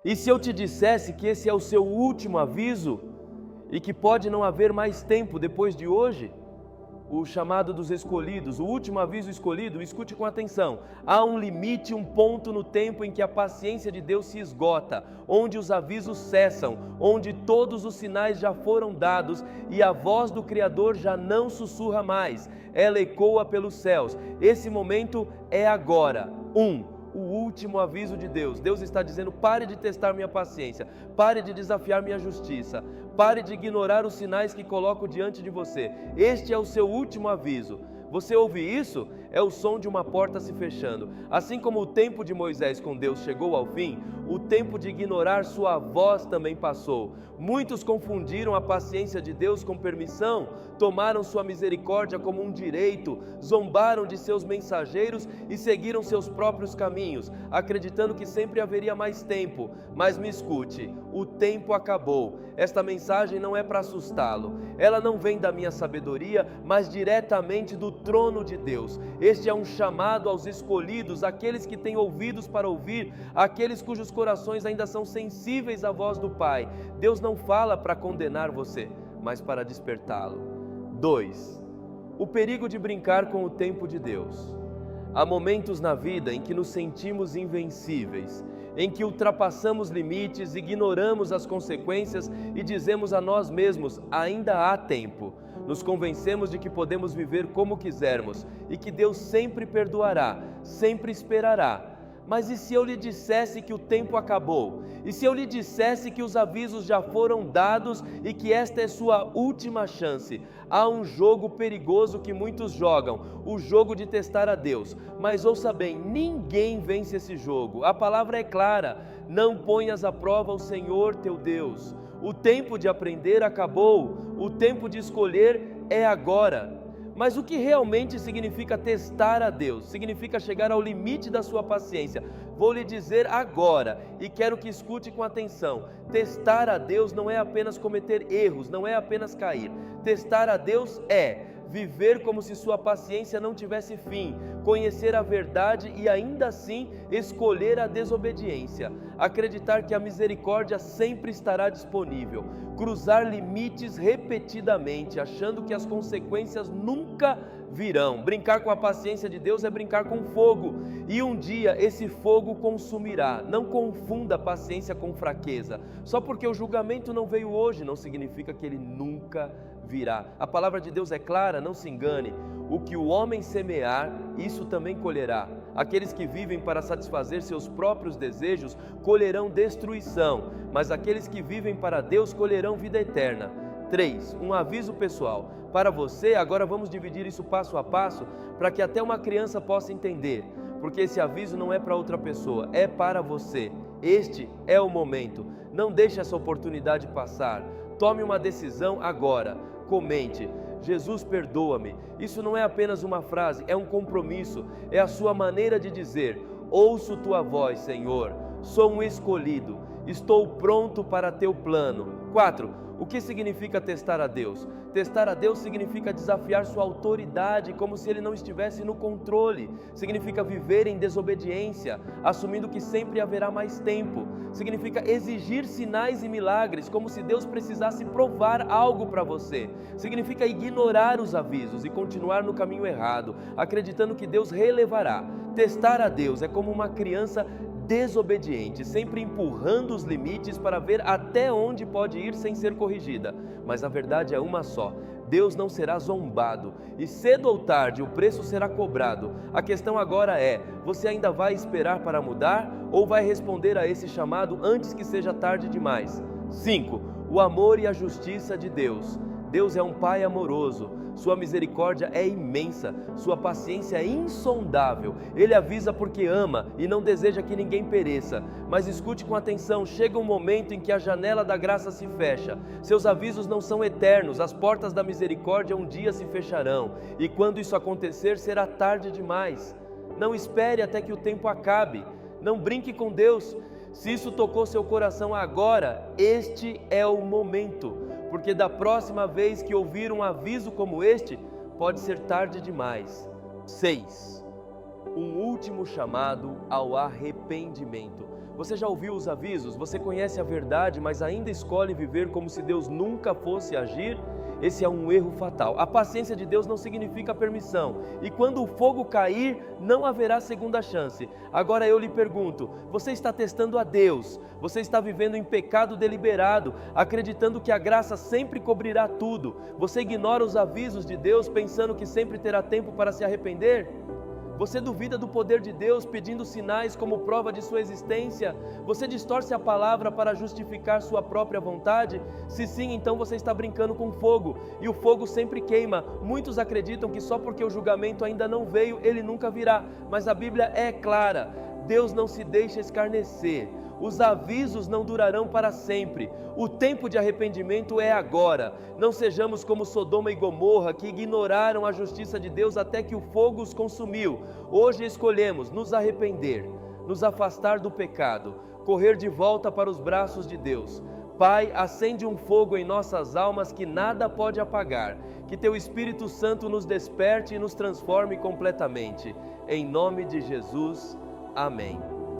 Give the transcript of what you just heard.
E se eu te dissesse que esse é o seu último aviso e que pode não haver mais tempo depois de hoje? O chamado dos escolhidos, o último aviso escolhido, escute com atenção. Há um limite, um ponto no tempo em que a paciência de Deus se esgota, onde os avisos cessam, onde todos os sinais já foram dados e a voz do Criador já não sussurra mais, ela ecoa pelos céus. Esse momento é agora. O último aviso de Deus. Deus está dizendo: pare de testar minha paciência, pare de desafiar minha justiça, pare de ignorar os sinais que coloco diante de você. Este é o seu último aviso. Você ouve isso? É o som de uma porta se fechando. Assim como o tempo de Moisés com Deus chegou ao fim, o tempo de ignorar sua voz também passou. Muitos confundiram a paciência de Deus com permissão, tomaram sua misericórdia como um direito, zombaram de seus mensageiros e seguiram seus próprios caminhos, acreditando que sempre haveria mais tempo. Mas me escute, o tempo acabou. Esta mensagem não é para assustá-lo. Ela não vem da minha sabedoria, mas diretamente do trono de Deus. Este é um chamado aos escolhidos, aqueles que têm ouvidos para ouvir, aqueles cujos corações ainda são sensíveis à voz do Pai. Deus não fala para condenar você, mas para despertá-lo. 2. O perigo de brincar com o tempo de Deus. Há momentos na vida em que nos sentimos invencíveis, em que ultrapassamos limites, ignoramos as consequências e dizemos a nós mesmos: ainda há tempo. Nos convencemos de que podemos viver como quisermos e que Deus sempre perdoará, sempre esperará. Mas e se eu lhe dissesse que o tempo acabou? E se eu lhe dissesse que os avisos já foram dados e que esta é sua última chance? Há um jogo perigoso que muitos jogam, o jogo de testar a Deus. Mas ouça bem, ninguém vence esse jogo. A palavra é clara: não ponhas à prova o Senhor teu Deus. O tempo de aprender acabou, o tempo de escolher é agora. Mas o que realmente significa testar a Deus? Significa chegar ao limite da sua paciência. Vou lhe dizer agora, e quero que escute com atenção: testar a Deus não é apenas cometer erros, não é apenas cair. Testar a Deus é viver como se sua paciência não tivesse fim, conhecer a verdade e ainda assim escolher a desobediência, acreditar que a misericórdia sempre estará disponível, cruzar limites repetidamente, achando que as consequências nunca virão. Brincar com a paciência de Deus é brincar com fogo, e um dia esse fogo consumirá. Não confunda a paciência com fraqueza. Só porque o julgamento não veio hoje, não significa que ele nunca virá. A palavra de Deus é clara, não se engane: o que o homem semear, isso também colherá. Aqueles que vivem para satisfazer seus próprios desejos colherão destruição, mas aqueles que vivem para Deus colherão vida eterna. 3. Um aviso pessoal para você. Agora vamos dividir isso passo a passo, para que até uma criança possa entender, porque esse aviso não é para outra pessoa, é para você. Este é o momento. Não deixe essa oportunidade passar. Tome uma decisão agora. Comente: Jesus, perdoa-me. Isso não é apenas uma frase, é um compromisso, é a sua maneira de dizer: ouço tua voz, Senhor, sou um escolhido, estou pronto para teu plano. 4. O que significa testar a Deus? Testar a Deus significa desafiar sua autoridade como se Ele não estivesse no controle. Significa viver em desobediência, assumindo que sempre haverá mais tempo. Significa exigir sinais e milagres como se Deus precisasse provar algo para você. Significa ignorar os avisos e continuar no caminho errado, acreditando que Deus relevará. Testar a Deus é como uma criança desobediente, sempre empurrando os limites para ver até onde pode ir sem ser corrigida. Mas a verdade é uma só: Deus não será zombado, e cedo ou tarde o preço será cobrado. A questão agora é: você ainda vai esperar para mudar ou vai responder a esse chamado antes que seja tarde demais? 5. O amor e a justiça de Deus. Deus é um Pai amoroso. Sua misericórdia é imensa, sua paciência é insondável. Ele avisa porque ama e não deseja que ninguém pereça. Mas escute com atenção: chega um momento em que a janela da graça se fecha. Seus avisos não são eternos, as portas da misericórdia um dia se fecharão. E quando isso acontecer, será tarde demais. Não espere até que o tempo acabe. Não brinque com Deus. Se isso tocou seu coração agora, este é o momento. Porque da próxima vez que ouvir um aviso como este, pode ser tarde demais. 6. Um último chamado ao arrependimento. Você já ouviu os avisos? Você conhece a verdade, mas ainda escolhe viver como se Deus nunca fosse agir? Esse é um erro fatal. A paciência de Deus não significa permissão. E quando o fogo cair, não haverá segunda chance. Agora eu lhe pergunto, você está testando a Deus? Você está vivendo em pecado deliberado, acreditando que a graça sempre cobrirá tudo? Você ignora os avisos de Deus, pensando que sempre terá tempo para se arrepender? Você duvida do poder de Deus pedindo sinais como prova de sua existência? Você distorce a palavra para justificar sua própria vontade? Se sim, então você está brincando com fogo, e o fogo sempre queima. Muitos acreditam que só porque o julgamento ainda não veio, ele nunca virá. Mas a Bíblia é clara, Deus não se deixa escarnecer. Os avisos não durarão para sempre. O tempo de arrependimento é agora. Não sejamos como Sodoma e Gomorra, que ignoraram a justiça de Deus até que o fogo os consumiu. Hoje escolhemos nos arrepender, nos afastar do pecado, correr de volta para os braços de Deus. Pai, acende um fogo em nossas almas que nada pode apagar. Que Teu Espírito Santo nos desperte e nos transforme completamente. Em nome de Jesus, amém.